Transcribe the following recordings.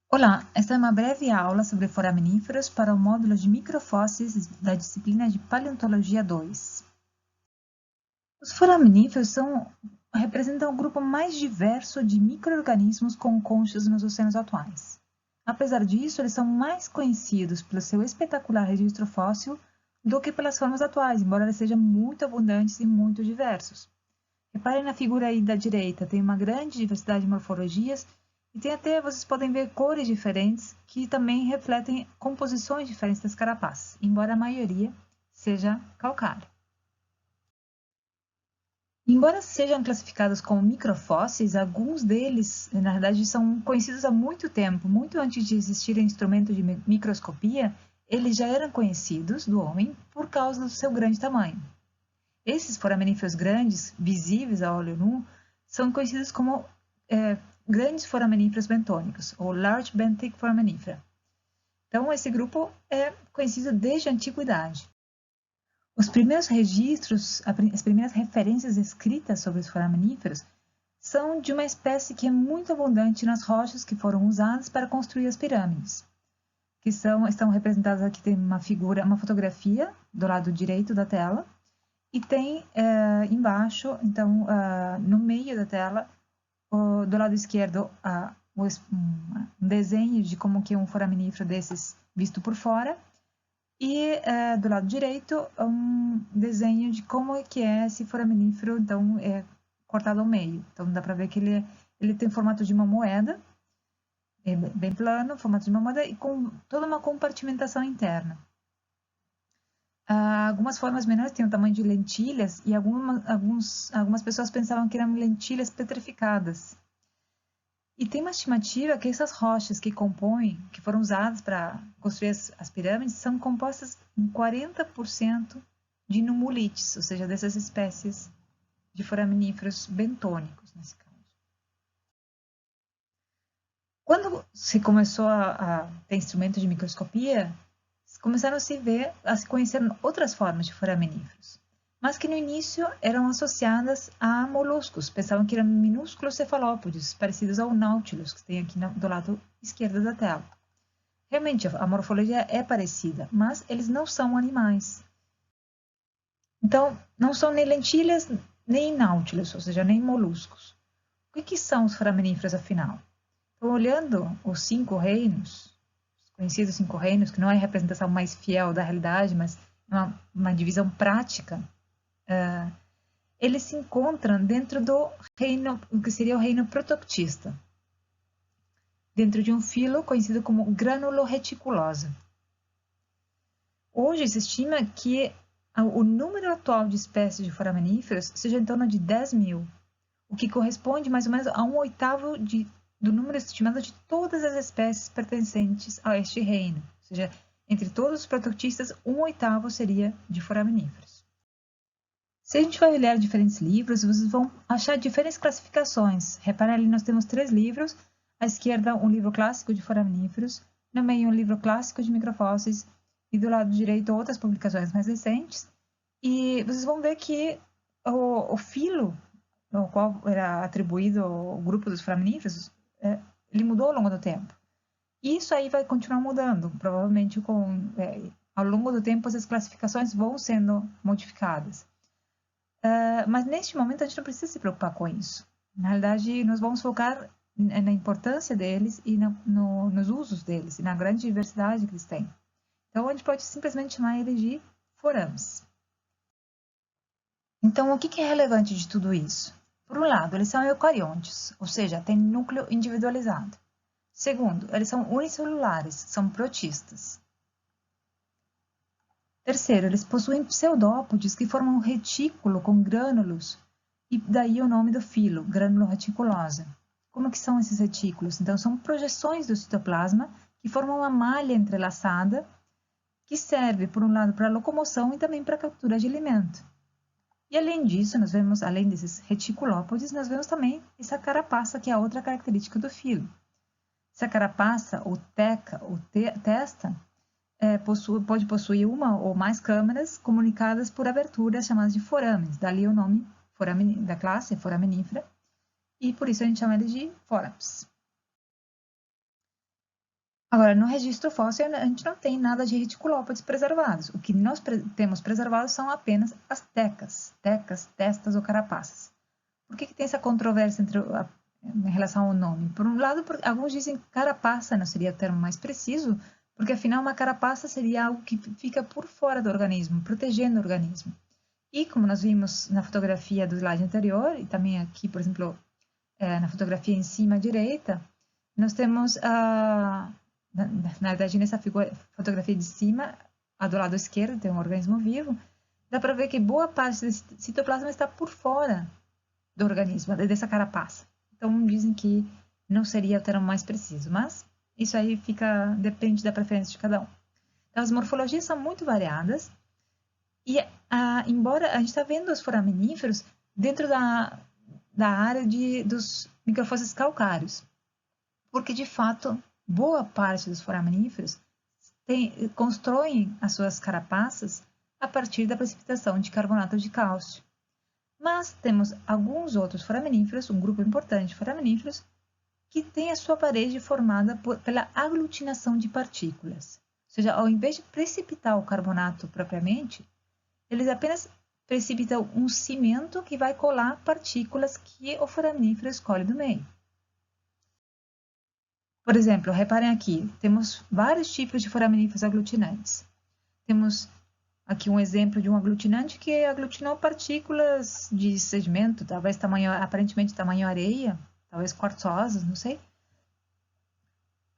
Olá, esta é uma breve aula sobre foraminíferos para o módulo de microfósseis da disciplina de Paleontologia 2. Os foraminíferos representam o grupo mais diverso de micro-organismos com conchas nos oceanos atuais. Apesar disso, eles são mais conhecidos pelo seu espetacular registro fóssil do que pelas formas atuais, embora eles sejam muito abundantes e muito diversos. Reparem na figura aí da direita, tem uma grande diversidade de morfologias e tem até, vocês podem ver cores diferentes que também refletem composições diferentes das carapaças, embora a maioria seja calcária. Embora sejam classificados como microfósseis, alguns deles, na verdade, são conhecidos há muito tempo, muito antes de existir instrumento de microscopia, eles já eram conhecidos do homem por causa do seu grande tamanho. Esses foraminíferos grandes, visíveis a olho nu, são conhecidos como grandes foraminíferos bentônicos, ou Large Benthic Foraminifera. Então, esse grupo é conhecido desde a antiguidade. Os primeiros registros, as primeiras referências escritas sobre os foraminíferos são de uma espécie que é muito abundante nas rochas que foram usadas para construir as pirâmides, que estão representadas aqui, tem uma fotografia do lado direito da tela, e tem embaixo, então, no meio da tela, do lado esquerdo, um desenho de como que é um foraminífero desses visto por fora, e do lado direito, um desenho de como que é esse foraminífero, então, cortado ao meio. Então, dá para ver que ele tem formato de uma moeda, é bem plano, formato de uma moeda, e com toda uma compartimentação interna. Algumas formas menores têm o tamanho de lentilhas e algumas pessoas pensavam que eram lentilhas petrificadas. E tem uma estimativa que essas rochas que compõem, que foram usadas para construir as pirâmides, são compostas em 40% de numulites, ou seja, dessas espécies de foraminíferos bentônicos, nesse caso. Quando se começou a ter instrumentos de microscopia, começaram a se conhecer outras formas de foraminíferos, mas que no início eram associadas a moluscos, pensavam que eram minúsculos cefalópodes, parecidos ao Nautilus, que tem aqui do lado esquerdo da tela. Realmente, a morfologia é parecida, mas eles não são animais. Então, não são nem lentilhas, nem Nautilus, ou seja, nem moluscos. O que são os foraminíferos, afinal? Então, olhando os 5 reinos, os conhecidos 5 reinos, que não é a representação mais fiel da realidade, mas é uma divisão prática, eles se encontram dentro do reino, que seria o reino protoctista, dentro de um filo conhecido como granuloreticulosa. Hoje se estima que o número atual de espécies de foraminíferos seja em torno de 10.000, o que corresponde mais ou menos a 1/8 do número estimado de todas as espécies pertencentes a este reino. Ou seja, entre todos os protoctistas, 1/8 seria de foraminíferos. Se a gente vai olhar diferentes livros, vocês vão achar diferentes classificações. Repare ali, nós temos 3 livros. À esquerda, um livro clássico de foraminíferos. No meio, um livro clássico de microfósseis. E do lado direito, outras publicações mais recentes. E vocês vão ver que o filo ao qual era atribuído o grupo dos foraminíferos, ele mudou ao longo do tempo. E isso aí vai continuar mudando, provavelmente ao longo do tempo essas classificações vão sendo modificadas. Mas neste momento a gente não precisa se preocupar com isso. Na realidade, nós vamos focar na importância deles e nos usos deles, e na grande diversidade que eles têm. Então, a gente pode simplesmente chamar eles de forames. Então, o que é relevante de tudo isso? Por um lado, eles são eucariontes, ou seja, têm núcleo individualizado. Segundo, eles são unicelulares, são protistas. Terceiro, eles possuem pseudópodes que formam um retículo com grânulos, e daí o nome do filo, granuloreticulosa. Como que são esses retículos? Então, são projeções do citoplasma que formam uma malha entrelaçada que serve, por um lado, para locomoção e também para captura de alimento. E além disso, nós vemos, além desses reticulópodes, nós vemos também essa carapaça, que é a outra característica do filo. Essa carapaça, ou teca, ou testa, pode possuir uma ou mais câmaras comunicadas por aberturas chamadas de forames. Dali o nome da classe, foraminífera, e por isso a gente chama ele de forames. Agora, no registro fóssil, a gente não tem nada de reticulópodes preservados. O que nós temos preservados são apenas as tecas, testas ou carapaças. Por que tem essa controvérsia em relação ao nome? Por um lado, alguns dizem que carapaça não seria o termo mais preciso, porque afinal uma carapaça seria algo que fica por fora do organismo, protegendo o organismo. E como nós vimos na fotografia do slide anterior, e também aqui, por exemplo, na fotografia em cima à direita, nós temos, na verdade, nessa fotografia de cima, do lado esquerdo, tem um organismo vivo, dá para ver que boa parte desse citoplasma está por fora do organismo, dessa carapaça. Então, dizem que não seria o termo mais preciso, mas isso aí depende da preferência de cada um. Então, as morfologias são muito variadas e, embora a gente está vendo os foraminíferos dentro da área dos microfósseis calcários, porque, de fato, boa parte dos foraminíferos constroem as suas carapaças a partir da precipitação de carbonato de cálcio. Mas temos alguns outros foraminíferos, um grupo importante de foraminíferos, que tem a sua parede formada pela aglutinação de partículas. Ou seja, ao invés de precipitar o carbonato propriamente, eles apenas precipitam um cimento que vai colar partículas que o foraminífero escolhe do meio. Por exemplo, reparem aqui, temos vários tipos de foraminíferos aglutinantes. Temos aqui um exemplo de um aglutinante que aglutinou partículas de sedimento, talvez aparentemente tamanho areia, talvez quartzosas, não sei.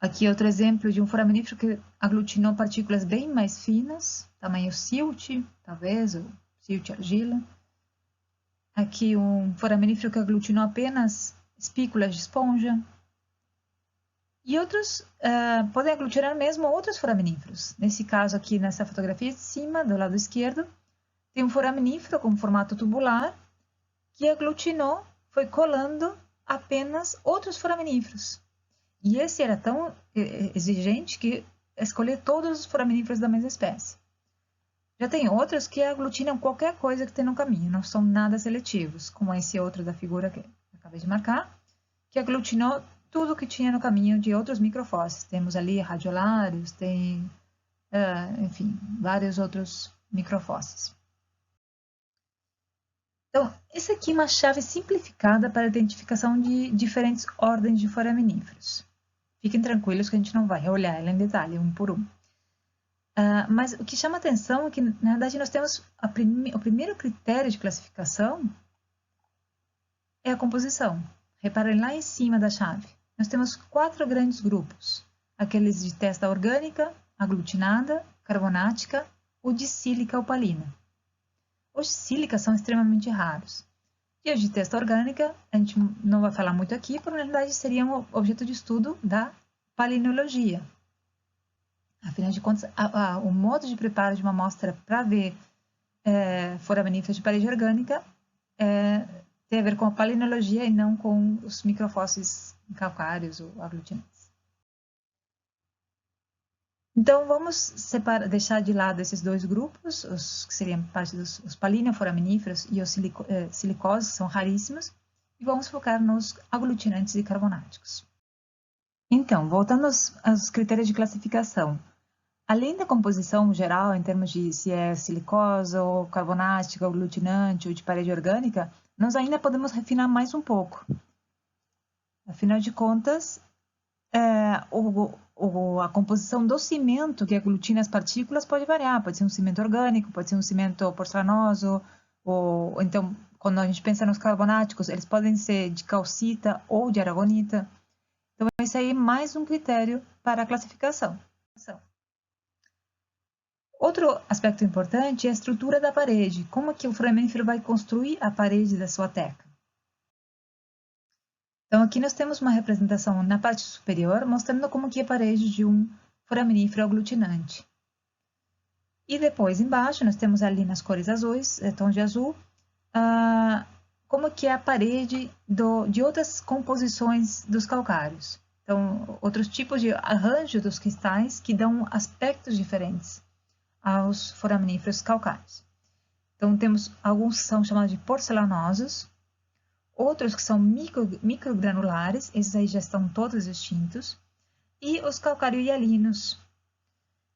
Aqui outro exemplo de um foraminífero que aglutinou partículas bem mais finas, tamanho silt, talvez, ou silt argila. Aqui um foraminífero que aglutinou apenas espículas de esponja. E outros podem aglutinar mesmo outros foraminíferos. Nesse caso aqui, nessa fotografia de cima, do lado esquerdo, tem um foraminífero com formato tubular que aglutinou, foi colando apenas outros foraminíferos. E esse era tão exigente que escolheu todos os foraminíferos da mesma espécie. Já tem outros que aglutinam qualquer coisa que tem no caminho, não são nada seletivos, como esse outro da figura que eu acabei de marcar, que aglutinou tudo que tinha no caminho de outros microfósseis. Temos ali radiolários, tem, enfim, vários outros microfósseis. Então, essa aqui é uma chave simplificada para a identificação de diferentes ordens de foraminíferos. Fiquem tranquilos que a gente não vai olhar ela em detalhe, um por um. Mas o que chama atenção é que, na verdade, nós temos o primeiro critério de classificação é a composição. Reparem lá em cima da chave. Nós temos 4 grandes grupos. Aqueles de testa orgânica, aglutinada, carbonática ou dicílica opalina. Os dicílicas são extremamente raros. E os de testa orgânica, a gente não vai falar muito aqui, porque na verdade seriam objeto de estudo da palinologia. Afinal de contas, o modo de preparo de uma amostra para ver foraminíferos de parede orgânica tem a ver com a palinologia e não com os microfósseis calcários ou aglutinantes. Então, vamos deixar de lado esses dois grupos, os que seriam parte dos palinioforaminíferos e os silicosos, que são raríssimos, e vamos focar nos aglutinantes e carbonáticos. Então, voltando aos critérios de classificação. Além da composição geral, em termos de se é silicosa ou carbonática, ou aglutinante ou de parede orgânica, nós ainda podemos refinar mais um pouco. Afinal de contas, a composição do cimento que aglutina as partículas pode variar. Pode ser um cimento orgânico, pode ser um cimento porcelanoso, ou então, quando a gente pensa nos carbonáticos, eles podem ser de calcita ou de aragonita. Então, esse aí é mais um critério para a classificação. Outro aspecto importante é a estrutura da parede. Como que o foraminífero vai construir a parede da sua teca? Então, aqui nós temos uma representação na parte superior, mostrando como que é a parede de um foraminífero aglutinante. E depois, embaixo, nós temos ali nas cores azuis, tom de azul, como que é a parede de outras composições dos calcários. Então, outros tipos de arranjo dos cristais que dão aspectos diferentes aos foraminíferos calcários. Então, temos alguns que são chamados de porcelanosos, outros que são microgranulares, esses aí já estão todos extintos. e os calcário-hialinos.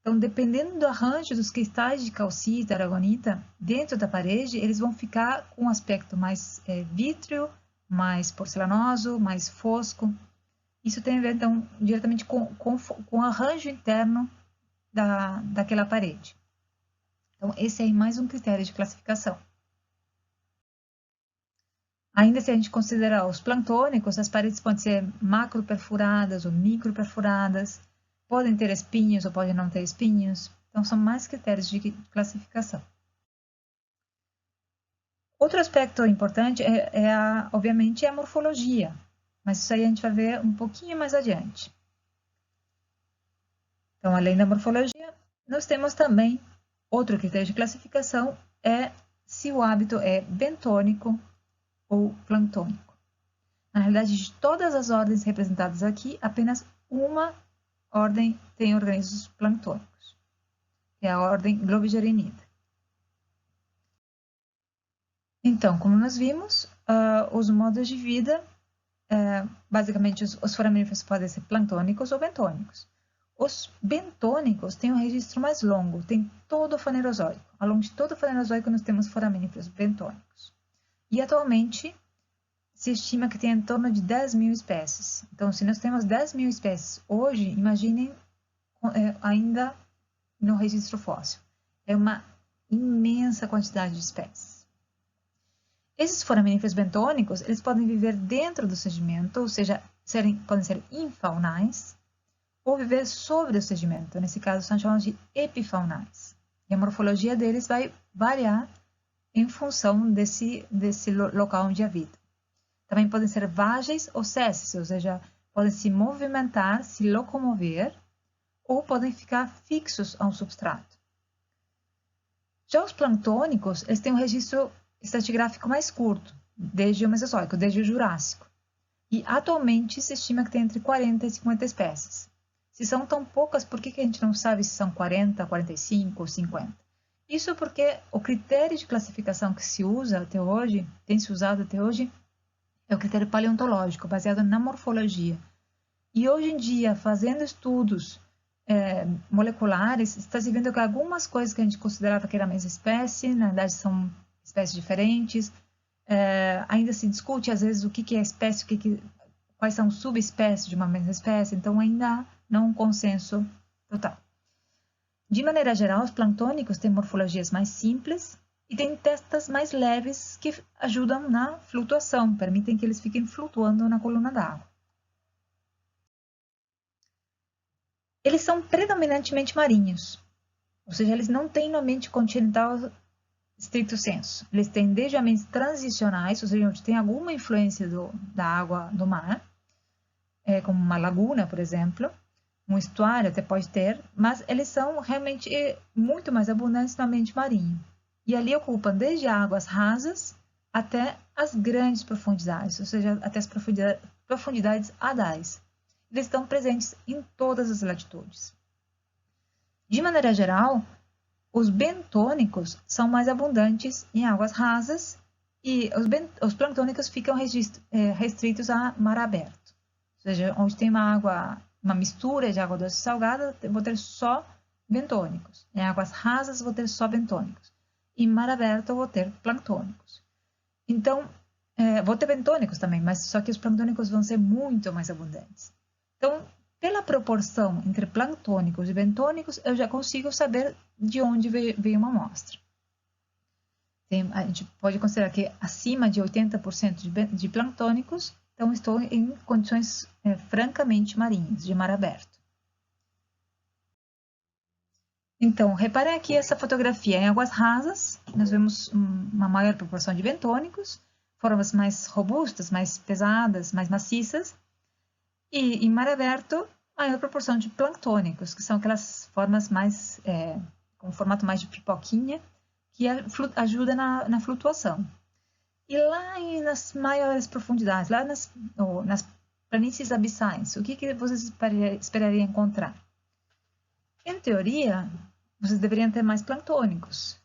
Então, dependendo do arranjo dos cristais de calcita, aragonita, dentro da parede, eles vão ficar com um aspecto mais vítreo, mais porcelanoso, mais fosco. Isso tem a ver, então, diretamente com o arranjo interno daquela parede. Então, esse é mais um critério de classificação. Ainda se a gente considerar os planctônicos, as paredes podem ser macroperfuradas ou microperfuradas, podem ter espinhos ou podem não ter espinhos. Então, são mais critérios de classificação. Outro aspecto importante obviamente, a morfologia, mas isso aí a gente vai ver um pouquinho mais adiante. Então, além da morfologia, nós temos também outro critério de classificação, se o hábito é bentônico ou planctônico. Na realidade, de todas as ordens representadas aqui, apenas uma ordem tem organismos planctônicos, que é a ordem Globigerinoida. Então, como nós vimos, os modos de vida, basicamente os foraminíferos podem ser planctônicos ou bentônicos. Os bentônicos têm um registro mais longo, tem todo o Fanerozoico. Ao longo de todo o Fanerozoico nós temos foraminíferos bentônicos. E atualmente se estima que tem em torno de 10 mil espécies. Então, se nós temos 10 mil espécies hoje, imaginem ainda no registro fóssil. É uma imensa quantidade de espécies. Esses foraminíferos bentônicos, eles podem viver dentro do sedimento, ou seja, podem ser infaunais, ou viver sobre o sedimento. Nesse caso, são chamados de epifaunais. E a morfologia deles vai variar em função desse local onde habitam. Também podem ser vágeis ou sésseis, ou seja, podem se movimentar, se locomover, ou podem ficar fixos a um substrato. Já os planctônicos, eles têm um registro estratigráfico mais curto, desde o Mesozoico, desde o Jurássico. E atualmente se estima que tem entre 40 e 50 espécies. Se são tão poucas, por que a gente não sabe se são 40, 45 ou 50? Isso porque o critério de classificação que se usa até hoje, tem se usado até hoje, é o critério paleontológico, baseado na morfologia. E hoje em dia, fazendo estudos moleculares, está se vendo que algumas coisas que a gente considerava que era a mesma espécie, na verdade são espécies diferentes. Ainda se discute, às vezes, o que é espécie, quais são subespécies de uma mesma espécie, então ainda não um consenso total. De maneira geral, os planctônicos têm morfologias mais simples e têm testas mais leves que ajudam na flutuação, permitem que eles fiquem flutuando na coluna d'água. Eles são predominantemente marinhos, ou seja, eles não têm no ambiente continental estricto sensu. Eles têm desde ambientes transicionais, ou seja, onde tem alguma influência da água do mar, como uma laguna, por exemplo, um estuário até pode ter, mas eles são realmente muito mais abundantes no ambiente marinho. E ali ocupam desde águas rasas até as grandes profundidades, ou seja, até as profundidades hadais. Eles estão presentes em todas as latitudes. De maneira geral, os bentônicos são mais abundantes em águas rasas e os planctônicos ficam restritos a mar aberto. Ou seja, onde tem uma mistura de água doce e salgada, vou ter só bentônicos. Em águas rasas, vou ter só bentônicos. Em mar aberto, eu vou ter planctônicos. Então, vou ter bentônicos também, mas só que os planctônicos vão ser muito mais abundantes. Então, pela proporção entre planctônicos e bentônicos, eu já consigo saber de onde veio uma amostra. A gente pode considerar que acima de 80% de planctônicos, então estou em condições francamente marinhas, de mar aberto. Então, reparem aqui essa fotografia. Em águas rasas, nós vemos uma maior proporção de bentônicos, formas mais robustas, mais pesadas, mais maciças. E em mar aberto, maior proporção de planctônicos, que são aquelas formas mais, com formato mais de pipoquinha, que ajuda na flutuação. E lá nas maiores profundidades, lá nas planícies abissais, o que vocês esperariam encontrar? Em teoria, vocês deveriam ter mais planctônicos,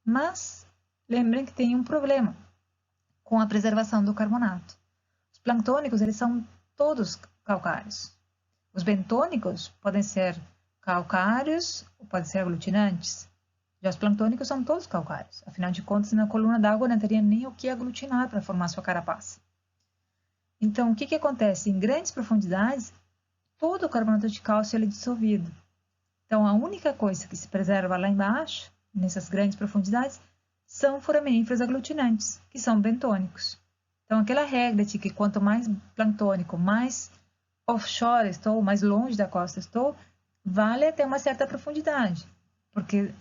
mas lembrem que tem um problema com a preservação do carbonato. Os planctônicos, eles são todos calcários. Os bentônicos podem ser calcários ou podem ser aglutinantes. Já os planctônicos são todos calcários. Afinal de contas, na coluna d'água não teria nem o que aglutinar para formar sua carapaça. Então, o que acontece? Em grandes profundidades, todo o carbonato de cálcio é dissolvido. Então, a única coisa que se preserva lá embaixo, nessas grandes profundidades, são foraminíferos aglutinantes, que são bentônicos. Então, aquela regra de que quanto mais planctônico, mais offshore estou, mais longe da costa estou, vale até uma certa profundidade. Porque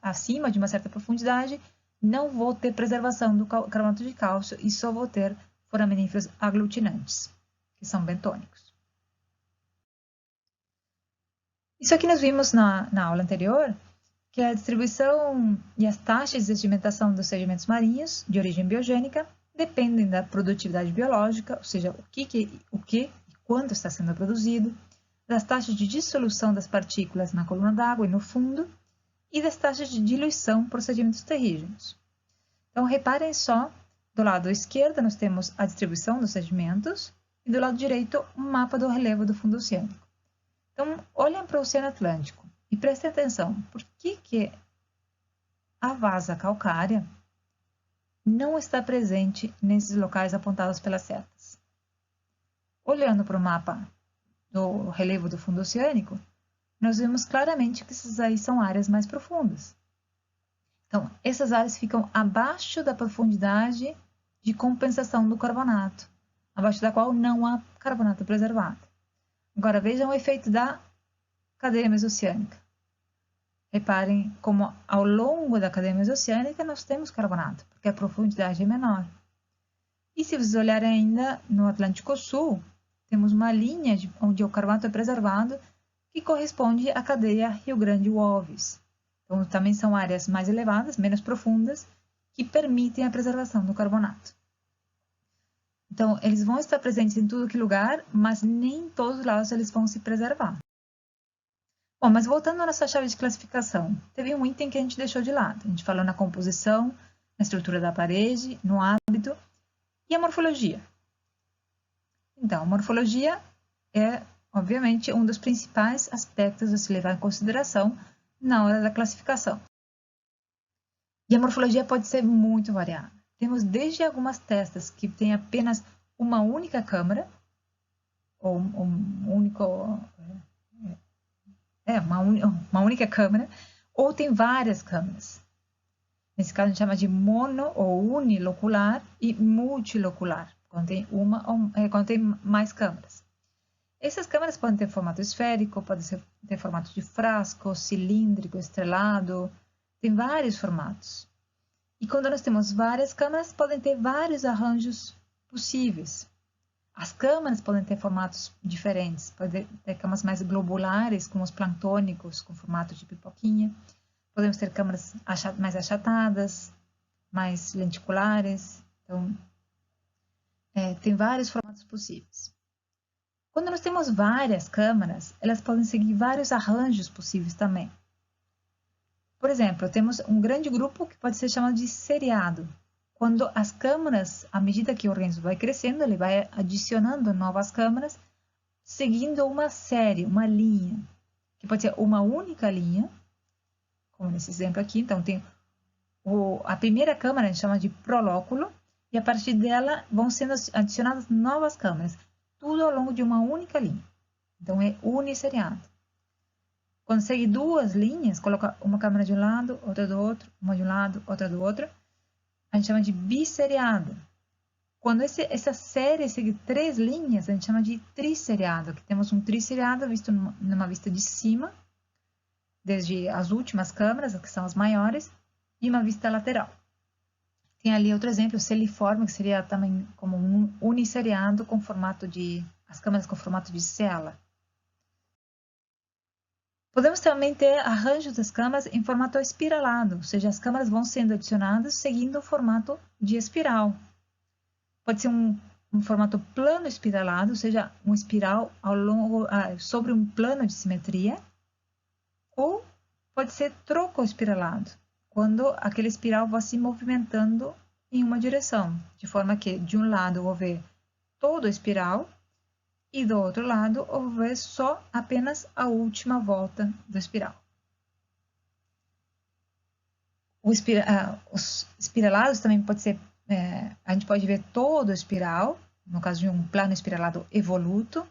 acima de uma certa profundidade, não vou ter preservação do carbonato de cálcio e só vou ter foraminíferos aglutinantes, que são bentônicos. Isso aqui nós vimos na aula anterior, que a distribuição e as taxas de sedimentação dos sedimentos marinhos de origem biogênica dependem da produtividade biológica, ou seja, o que e quanto está sendo produzido, das taxas de dissolução das partículas na coluna d'água e no fundo, e das taxas de diluição por sedimentos terrígenos. Então, reparem só, do lado esquerdo nós temos a distribuição dos sedimentos e do lado direito um mapa do relevo do fundo oceânico. Então, olhem para o Oceano Atlântico e prestem atenção, por que a vasa calcária não está presente nesses locais apontados pelas setas? Olhando para o mapa do relevo do fundo oceânico, nós vemos claramente que essas aí são áreas mais profundas. Então, essas áreas ficam abaixo da profundidade de compensação do carbonato, abaixo da qual não há carbonato preservado. Agora, vejam o efeito da cadeia mesoceânica. Reparem como ao longo da cadeia mesoceânica nós temos carbonato, porque a profundidade é menor. E se vocês olharem ainda no Atlântico Sul, temos uma linha onde o carbonato é preservado que corresponde à cadeia Rio Grande-Wolves. Então, também são áreas mais elevadas, menos profundas, que permitem a preservação do carbonato. Então, eles vão estar presentes em todo que lugar, mas nem em todos os lados eles vão se preservar. Bom, mas voltando à nossa chave de classificação, teve um item que a gente deixou de lado. A gente falou na composição, na estrutura da parede, no hábito e a morfologia. Então, a morfologia é, obviamente, um dos principais aspectos a se levar em consideração na hora da classificação. E a morfologia pode ser muito variada. Temos desde algumas testas que têm apenas uma única câmara, ou uma única câmara, ou tem várias câmaras. Nesse caso, a gente chama de mono ou unilocular e multilocular, quando tem mais câmaras. Essas câmaras podem ter formato esférico, podem ter formato de frasco, cilíndrico, estrelado, tem vários formatos. E quando nós temos várias câmaras, podem ter vários arranjos possíveis. As câmaras podem ter formatos diferentes, podem ter câmaras mais globulares, como os planctônicos, com formato de pipoquinha. Podemos ter câmaras mais achatadas, mais lenticulares. Então, tem vários formatos possíveis. Quando nós temos várias câmaras, elas podem seguir vários arranjos possíveis também. Por exemplo, temos um grande grupo que pode ser chamado de seriado. Quando as câmaras, à medida que o organismo vai crescendo, ele vai adicionando novas câmaras, seguindo uma série, uma linha, que pode ser uma única linha, como nesse exemplo aqui. Então, tem a primeira câmara, a gente chama de prolóculo, e a partir dela vão sendo adicionadas novas câmaras, tudo ao longo de uma única linha. Então, é unisseriado. Quando segue duas linhas, coloca uma câmara de um lado, outra do outro, uma de um lado, outra do outro, a gente chama de bisseriado. Quando essa série segue 3 linhas, a gente chama de trisseriado, que temos um trisseriado visto numa vista de cima, desde as últimas câmaras, que são as maiores, e uma vista lateral. Tem ali outro exemplo, o celiforme, que seria também como um unisseriado com formato as câmaras com formato de cela. Podemos também ter arranjos das câmaras em formato espiralado, ou seja, as câmaras vão sendo adicionadas seguindo o formato de espiral. Pode ser um formato plano espiralado, ou seja, um espiral sobre um plano de simetria, ou pode ser trocoespiralado, quando aquele espiral vai se movimentando em uma direção, de forma que de um lado eu vou ver todo o espiral e do outro lado eu vou ver só apenas a última volta do espiral. Os espiralados também pode ser, a gente pode ver todo o espiral, no caso de um plano espiralado evoluto,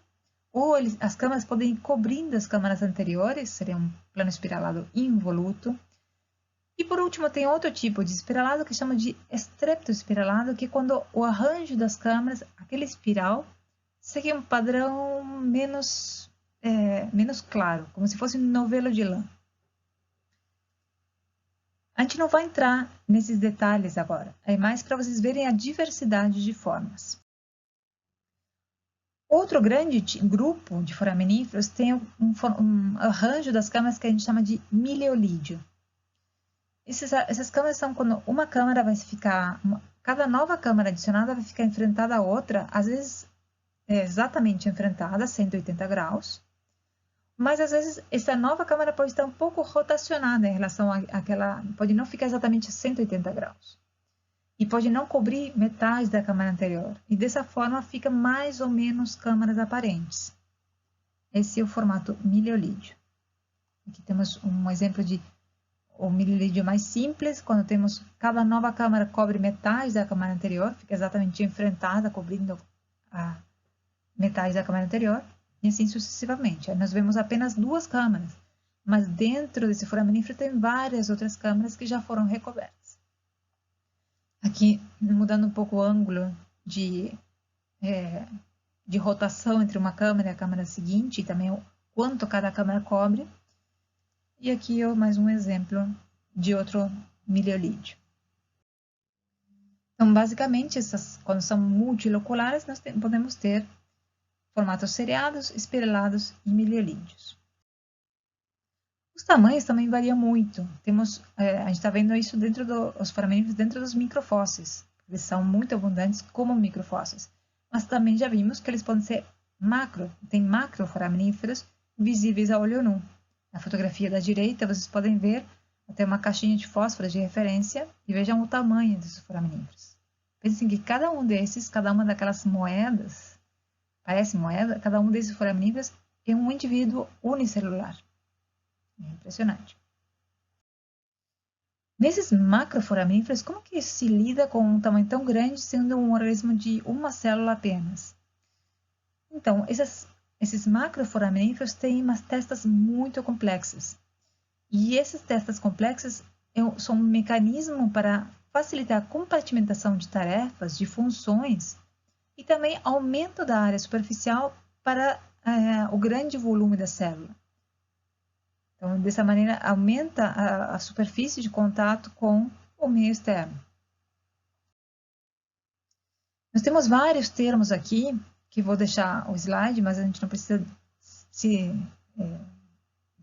ou as câmaras podem ir cobrindo as câmaras anteriores, seria um plano espiralado involuto. E por último, tem outro tipo de espiralado que chama de estreptoespiralado, que é quando o arranjo das câmaras, aquele espiral, segue um padrão menos claro, como se fosse um novelo de lã. A gente não vai entrar nesses detalhes agora, é mais para vocês verem a diversidade de formas. Outro grande grupo de foraminíferos tem um arranjo das câmaras que a gente chama de miliolídeo. Essas câmaras são quando uma câmara vai ficar, cada nova câmara adicionada vai ficar enfrentada à outra, às vezes exatamente enfrentada, 180 graus, mas às vezes essa nova câmara pode estar um pouco rotacionada em relação àquela, pode não ficar exatamente a 180 graus. E pode não cobrir metade da câmara anterior. E dessa forma fica mais ou menos câmaras aparentes. Esse é o formato miliolídeo. Aqui temos um exemplo de o miliolídeo mais simples, quando temos cada nova câmara cobre metade da câmara anterior, fica exatamente enfrentada, cobrindo a metade da câmara anterior, e assim sucessivamente. Aí nós vemos apenas duas câmaras, mas dentro desse foraminífero tem várias outras câmaras que já foram recobertas. Aqui, mudando um pouco o ângulo de rotação entre uma câmara e a câmara seguinte, e também o quanto cada câmara cobre. E aqui mais um exemplo de outro miliolídeo. Então, basicamente, quando são multiloculares, nós podemos ter formatos seriados, espiralados e miliolídeos. Os tamanhos também variam muito. A gente está vendo isso dentro dos foraminíferos, dentro dos microfósseis. Eles são muito abundantes como microfósseis. Mas também já vimos que eles podem ser tem macroforaminíferos visíveis a olho nu. Na fotografia da direita, vocês podem ver até uma caixinha de fósforo de referência e vejam o tamanho desses foraminíferos. Pensem que cada uma daquelas moedas, parece moeda, cada um desses foraminíferos é um indivíduo unicelular. É impressionante. Nesses macroforaminíferos, como que se lida com um tamanho tão grande sendo um organismo de uma célula apenas? Então, esses macroforaminíferos têm umas testas muito complexas. E essas testas complexas são um mecanismo para facilitar a compartimentação de tarefas, de funções, e também aumento da área superficial para o grande volume da célula. Então, dessa maneira, aumenta a superfície de contato com o meio externo. Nós temos vários termos aqui, que vou deixar o slide, mas a gente não precisa se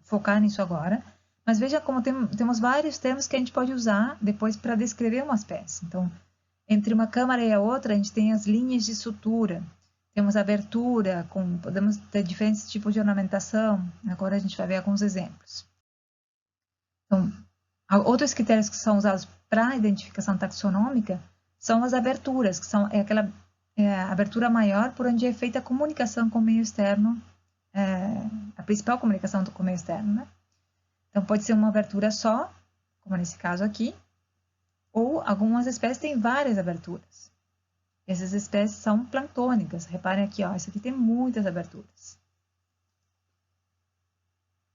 focar nisso agora. Mas veja como temos vários termos que a gente pode usar depois para descrever uma espécie. Então, entre uma câmara e a outra, a gente tem as linhas de sutura. Temos abertura, podemos ter diferentes tipos de ornamentação. Agora a gente vai ver alguns exemplos. Então, outros critérios que são usados para a identificação taxonômica são as aberturas, que são aquela abertura maior por onde é feita a comunicação com o meio externo, a principal comunicação com o meio externo, né? Então, pode ser uma abertura só, como nesse caso aqui, ou algumas espécies têm várias aberturas. Essas espécies são planctônicas. Reparem aqui, ó, isso aqui tem muitas aberturas.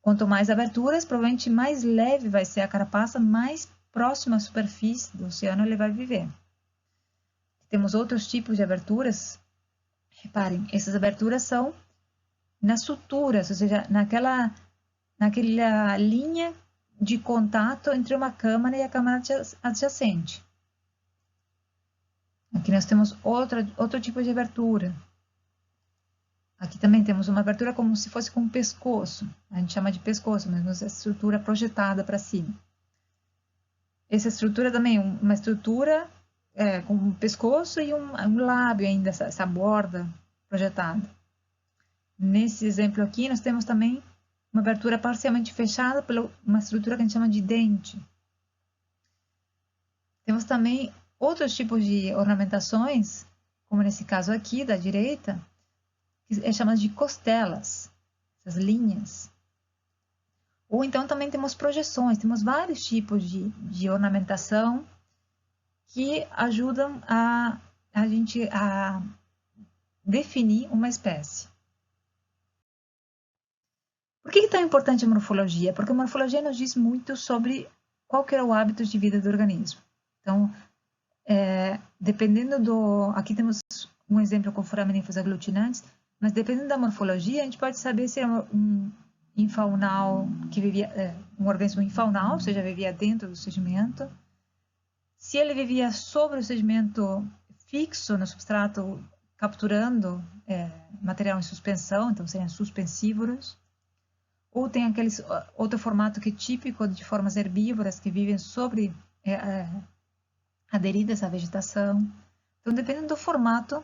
Quanto mais aberturas, provavelmente mais leve vai ser a carapaça, mais próxima à superfície do oceano ele vai viver. Temos outros tipos de aberturas. Reparem, essas aberturas são nas suturas, ou seja, naquela linha de contato entre uma câmara e a câmara adjacente. Aqui nós temos outro tipo de abertura. Aqui também temos uma abertura como se fosse com um pescoço. A gente chama de pescoço, mas essa estrutura projetada para cima. Essa estrutura também é uma estrutura com um pescoço e um lábio ainda, essa borda projetada. Nesse exemplo aqui, nós temos também uma abertura parcialmente fechada por uma estrutura que a gente chama de dente. Temos também outros tipos de ornamentações, como nesse caso aqui, da direita, que é chamada de costelas, essas linhas. Ou então também temos projeções, temos vários tipos de ornamentação que ajudam a gente a definir uma espécie. Por que é tão importante a morfologia? Porque a morfologia nos diz muito sobre qual que é o hábito de vida do organismo. Então, dependendo do... Aqui temos um exemplo com foraminíferos aglutinantes, mas dependendo da morfologia, a gente pode saber se é um infaunal que vivia... um organismo infaunal, ou seja, vivia dentro do sedimento. Se ele vivia sobre o sedimento fixo no substrato, capturando material em suspensão, então seriam suspensívoros. Ou tem outro formato que é típico de formas herbívoras que vivem sobre aderidas à vegetação. Então, dependendo do formato,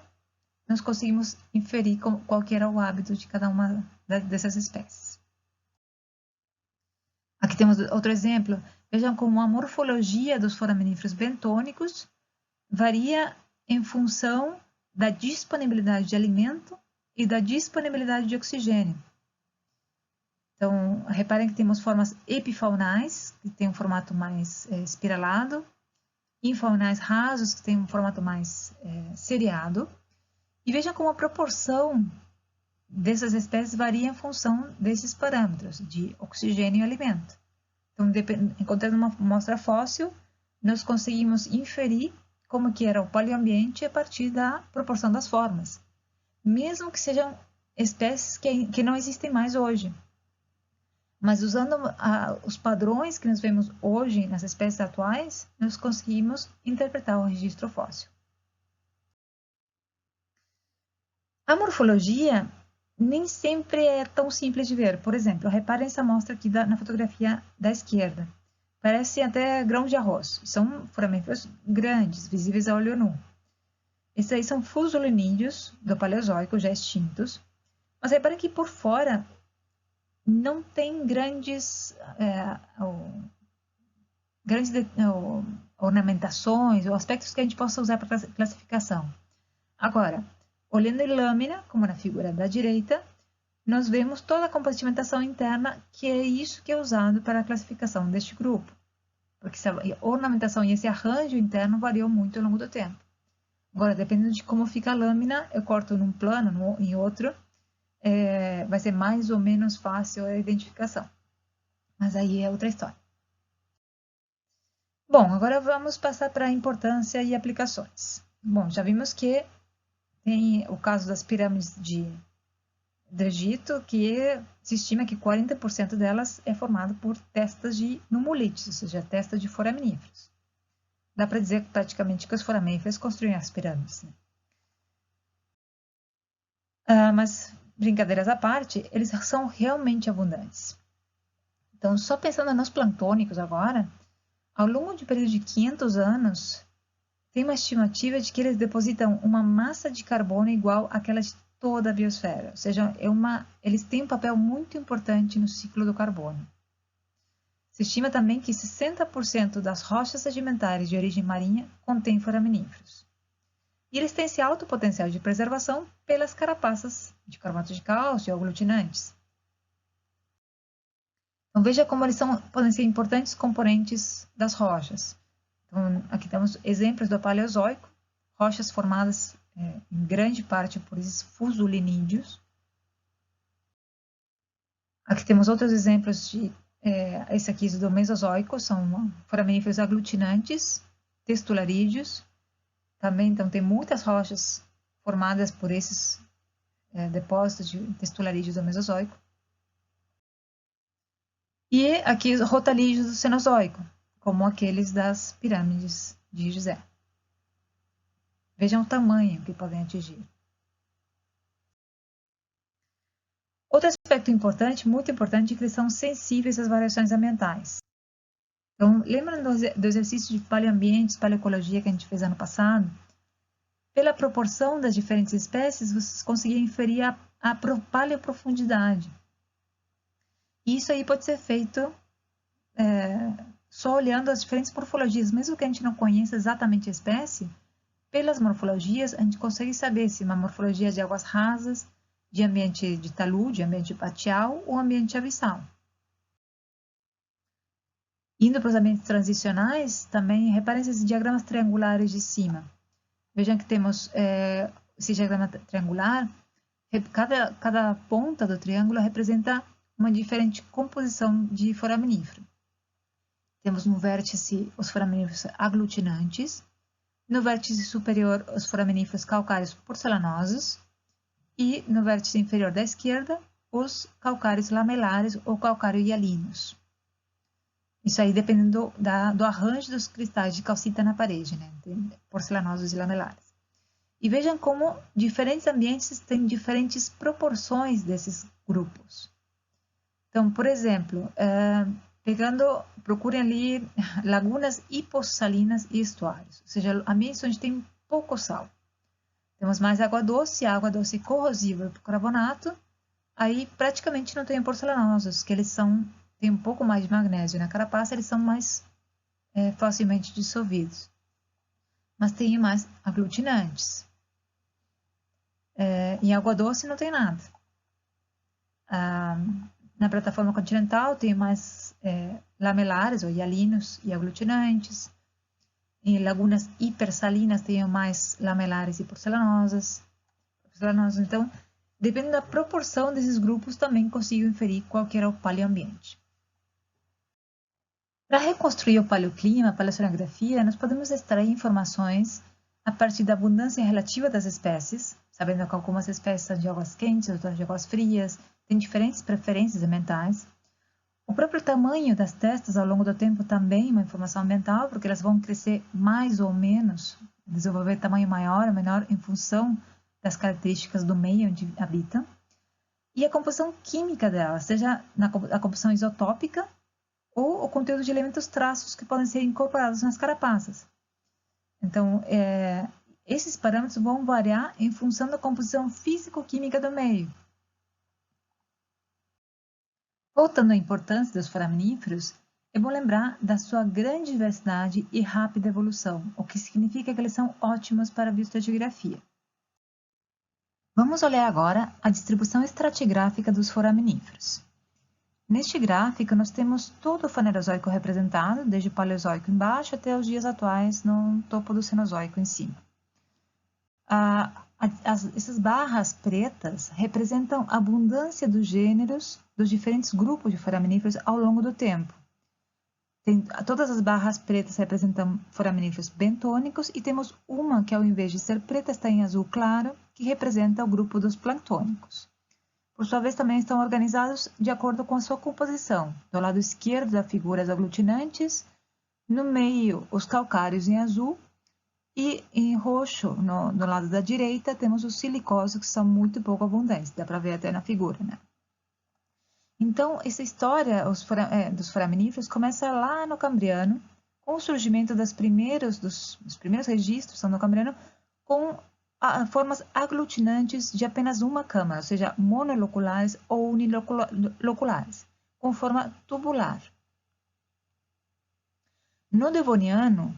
nós conseguimos inferir qual que era o hábito de cada uma dessas espécies. Aqui temos outro exemplo. Vejam como a morfologia dos foraminíferos bentônicos varia em função da disponibilidade de alimento e da disponibilidade de oxigênio. Então, reparem que temos formas epifaunais, que tem um formato mais espiralado, infaunais rasos, que tem um formato mais seriado. E vejam como a proporção dessas espécies varia em função desses parâmetros, de oxigênio e alimento. Então, encontrando uma amostra fóssil, nós conseguimos inferir como que era o paleoambiente a partir da proporção das formas, mesmo que sejam espécies que não existem mais hoje. Mas usando os padrões que nós vemos hoje nas espécies atuais, nós conseguimos interpretar o registro fóssil. A morfologia nem sempre é tão simples de ver. Por exemplo, reparem essa amostra aqui na fotografia da esquerda. Parece até grãos de arroz. São foraminíferos grandes, visíveis a olho nu. Esses aí são fusolinídeos do Paleozoico, já extintos. Mas reparem que por fora não tem grandes ornamentações ou aspectos que a gente possa usar para classificação. Agora, olhando em lâmina, como na figura da direita, nós vemos toda a compartimentação interna, que é isso que é usado para a classificação deste grupo. Porque essa ornamentação e esse arranjo interno variou muito ao longo do tempo. Agora, dependendo de como fica a lâmina, eu corto num plano, em outro, vai ser mais ou menos fácil a identificação. Mas aí é outra história. Bom, agora vamos passar para a importância e aplicações. Bom, já vimos que tem o caso das pirâmides do Egito, que se estima que 40% delas é formado por testas de nummulites, ou seja, testas de foraminíferos. Dá para dizer praticamente que os foraminíferos construíram as pirâmides. Né? Mas, brincadeiras à parte, eles são realmente abundantes. Então, só pensando nos planctônicos agora, ao longo de um período de 500 anos, tem uma estimativa de que eles depositam uma massa de carbono igual àquela de toda a biosfera. Ou seja, eles têm um papel muito importante no ciclo do carbono. Se estima também que 60% das rochas sedimentares de origem marinha contêm foraminíferos. E eles têm esse alto potencial de preservação pelas carapaças de carbonato de cálcio e aglutinantes. Então, veja como eles podem ser importantes componentes das rochas. Então, aqui temos exemplos do Paleozoico, rochas formadas em grande parte por esses fusolinídeos. Aqui temos outros exemplos esse aqui do Mesozoico, são foraminíferos aglutinantes, textularídeos. Também, então, tem muitas rochas formadas por esses depósitos de textularídeos do Mesozoico. E aqui os rotalídeos do Cenozoico, como aqueles das pirâmides de Gizé. Vejam o tamanho que podem atingir. Outro aspecto importante, muito importante, é que eles são sensíveis às variações ambientais. Então, lembram do exercício de paleoambientes, paleoecologia que a gente fez ano passado? Pela proporção das diferentes espécies, vocês conseguiam inferir a paleoprofundidade. E isso aí pode ser feito só olhando as diferentes morfologias. Mesmo que a gente não conheça exatamente a espécie, pelas morfologias a gente consegue saber se uma morfologia de águas rasas de ambiente de talude, ambiente batial ou ambiente abissal. Indo para os ambientes transicionais, também reparem esses diagramas triangulares de cima. Vejam que temos esse diagrama triangular, cada ponta do triângulo representa uma diferente composição de foraminífero. Temos no vértice os foraminíferos aglutinantes, no vértice superior os foraminíferos calcários porcelanosos e no vértice inferior da esquerda os calcários lamelares ou calcário-hialinos. Isso aí dependendo do arranjo dos cristais de calcita na parede, né? Tem porcelanosos e lamelares. E vejam como diferentes ambientes têm diferentes proporções desses grupos. Então, por exemplo, procurem ali lagunas hipossalinas e estuários, ou seja, ambientes onde tem pouco sal. Temos mais água doce corrosiva por carbonato, aí praticamente não tem porcelanosos, que eles têm um pouco mais de magnésio na carapaça, eles são mais facilmente dissolvidos. Mas tem mais aglutinantes. Em água doce não tem nada. Na plataforma continental tem mais lamelares ou hialinos e aglutinantes. Em lagunas hipersalinas tem mais lamelares e porcelanosos. Então, dependendo da proporção desses grupos, também consigo inferir qual que era o paleoambiente. Para reconstruir o paleoclima, a paleoceanografia, nós podemos extrair informações a partir da abundância relativa das espécies, sabendo que algumas espécies são de águas quentes, outras de águas frias, têm diferentes preferências ambientais. O próprio tamanho das testas ao longo do tempo também é uma informação ambiental, porque elas vão crescer mais ou menos, desenvolver tamanho maior ou menor em função das características do meio onde habitam. E a composição química delas, seja a composição isotópica ou o conteúdo de elementos traços que podem ser incorporados nas carapaças. Então, esses parâmetros vão variar em função da composição físico-química do meio. Voltando à importância dos foraminíferos, é bom lembrar da sua grande diversidade e rápida evolução, o que significa que eles são ótimos para a bioestratigrafia. Vamos olhar agora a distribuição estratigráfica dos foraminíferos. Neste gráfico, nós temos todo o Fanerozoico representado, desde o Paleozoico embaixo até os dias atuais no topo do Cenozoico em cima. Essas barras pretas representam a abundância dos gêneros dos diferentes grupos de foraminíferos ao longo do tempo. Todas as barras pretas representam foraminíferos bentônicos e temos uma que, ao invés de ser preta, está em azul claro, que representa o grupo dos planctônicos. Por sua vez, também estão organizados de acordo com a sua composição. Do lado esquerdo da figura, os aglutinantes, no meio, os calcários em azul, e em roxo, no lado da direita, temos os silicósios, que são muito pouco abundantes, dá para ver até na figura, né? Então, essa história dos foraminíferos começa lá no Cambriano, com o surgimento dos primeiros registros no Cambriano, com formas aglutinantes de apenas uma câmara, ou seja, monoloculares ou uniloculares, com forma tubular. No Devoniano,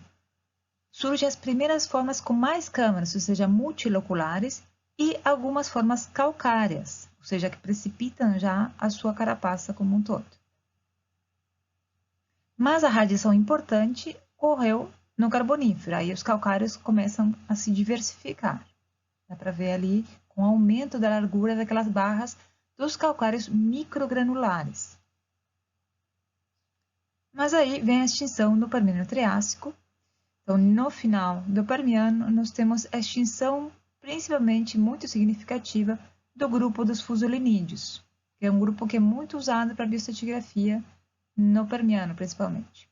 surgem as primeiras formas com mais câmaras, ou seja, multiloculares, e algumas formas calcárias, ou seja, que precipitam já a sua carapaça como um todo. Mas a radiação importante ocorreu no Carbonífero, aí os calcários começam a se diversificar. Dá para ver ali com o aumento da largura daquelas barras dos calcários microgranulares. Mas aí vem a extinção do Permiano-Triássico. Então, no final do Permiano, nós temos a extinção principalmente muito significativa do grupo dos fusolinídeos, que é um grupo que é muito usado para bioestratigrafia no Permiano, principalmente.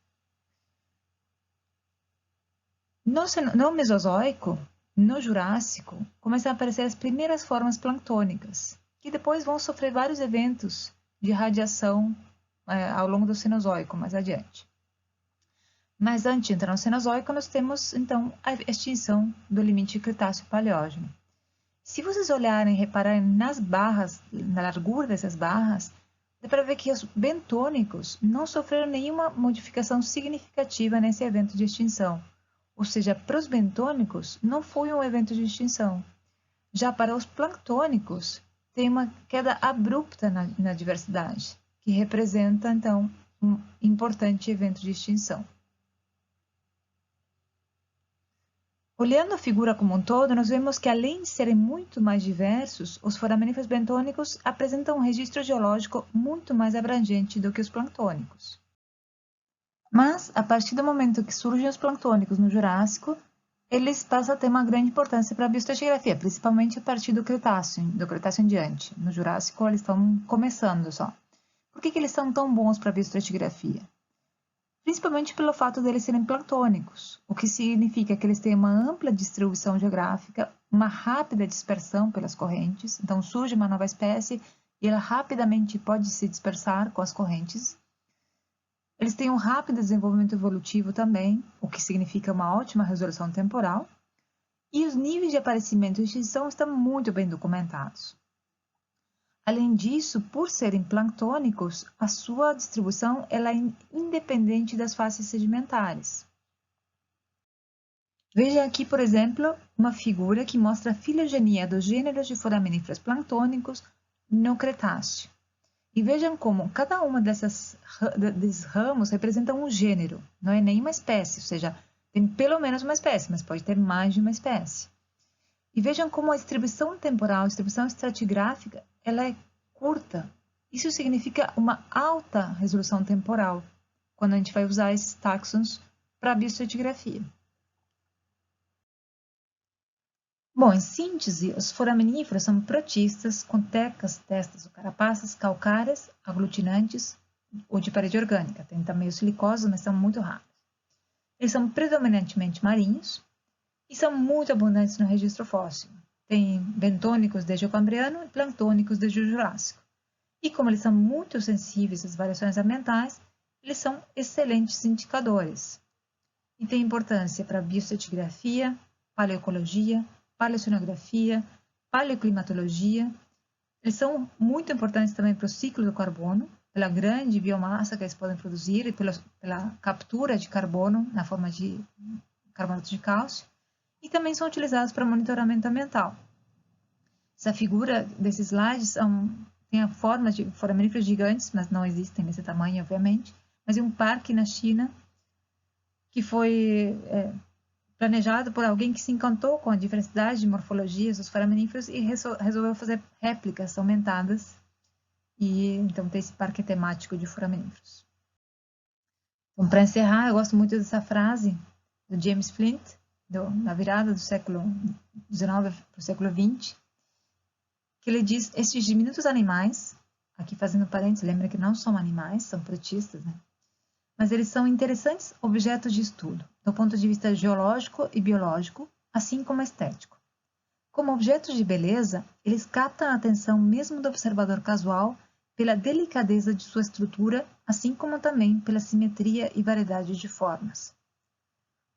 No Mesozoico, no Jurássico, começam a aparecer as primeiras formas planctônicas, que depois vão sofrer vários eventos de radiação ao longo do Cenozoico, mais adiante. Mas antes de entrar no Cenozoico, nós temos, então, a extinção do limite Cretáceo-Paleógeno. Se vocês olharem e repararem nas barras, na largura dessas barras, dá para ver que os bentônicos não sofreram nenhuma modificação significativa nesse evento de extinção. Ou seja, para os bentônicos, não foi um evento de extinção. Já para os planctônicos, tem uma queda abrupta na diversidade, que representa, então, um importante evento de extinção. Olhando a figura como um todo, nós vemos que, além de serem muito mais diversos, os foraminíferos bentônicos apresentam um registro geológico muito mais abrangente do que os planctônicos. Mas, a partir do momento que surgem os planctônicos no Jurássico, eles passam a ter uma grande importância para a bioestratigrafia, principalmente a partir do Cretáceo em diante. No Jurássico, eles estão começando só. Por que eles são tão bons para a bioestratigrafia? Principalmente pelo fato de eles serem planctônicos, o que significa que eles têm uma ampla distribuição geográfica, uma rápida dispersão pelas correntes. Então, surge uma nova espécie e ela rapidamente pode se dispersar com as correntes. Eles têm um rápido desenvolvimento evolutivo também, o que significa uma ótima resolução temporal. E os níveis de aparecimento e extinção estão muito bem documentados. Além disso, por serem planctônicos, a sua distribuição ela é independente das faces sedimentares. Veja aqui, por exemplo, uma figura que mostra a filogenia dos gêneros de foraminíferos planctônicos no Cretáceo. E vejam como cada uma desses ramos representa um gênero, não é nenhuma espécie, ou seja, tem pelo menos uma espécie, mas pode ter mais de uma espécie. E vejam como a distribuição temporal, a distribuição estratigráfica, ela é curta. Isso significa uma alta resolução temporal, quando a gente vai usar esses táxons para a bioestratigrafia. Bom, em síntese, os foraminíferos são protistas com tecas, testas ou carapaças calcárias, aglutinantes ou de parede orgânica. Tem também os silicosos, mas são muito raros. Eles são predominantemente marinhos e são muito abundantes no registro fóssil. Tem bentônicos desde o Cambriano e planctônicos desde o Jurássico. E como eles são muito sensíveis às variações ambientais, eles são excelentes indicadores. E têm importância para a bioestratigrafia, paleoecologia, paleoceanografia, paleoclimatologia. Eles são muito importantes também para o ciclo do carbono, pela grande biomassa que eles podem produzir e pela captura de carbono na forma de carbonato de cálcio. E também são utilizados para monitoramento ambiental. Essa figura desses slides tem a forma de foraminíferos gigantes, mas não existem nesse tamanho, obviamente. Mas é um parque na China que foi planejado por alguém que se encantou com a diversidade de morfologias dos foraminíferos e resolveu fazer réplicas aumentadas. E então tem esse parque temático de foraminíferos. Então, para encerrar, eu gosto muito dessa frase do James Flint, na virada do século XIX para o século XX, que ele diz: estes diminutos animais, aqui fazendo parênteses, lembra que não são animais, são protistas, né? Mas eles são interessantes objetos de estudo, do ponto de vista geológico e biológico, assim como estético. Como objetos de beleza, eles captam a atenção mesmo do observador casual pela delicadeza de sua estrutura, assim como também pela simetria e variedade de formas.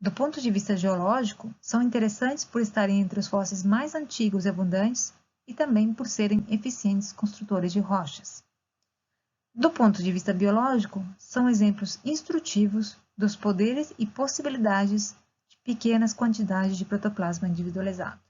Do ponto de vista geológico, são interessantes por estarem entre os fósseis mais antigos e abundantes e também por serem eficientes construtores de rochas. Do ponto de vista biológico, são exemplos instrutivos dos poderes e possibilidades de pequenas quantidades de protoplasma individualizado.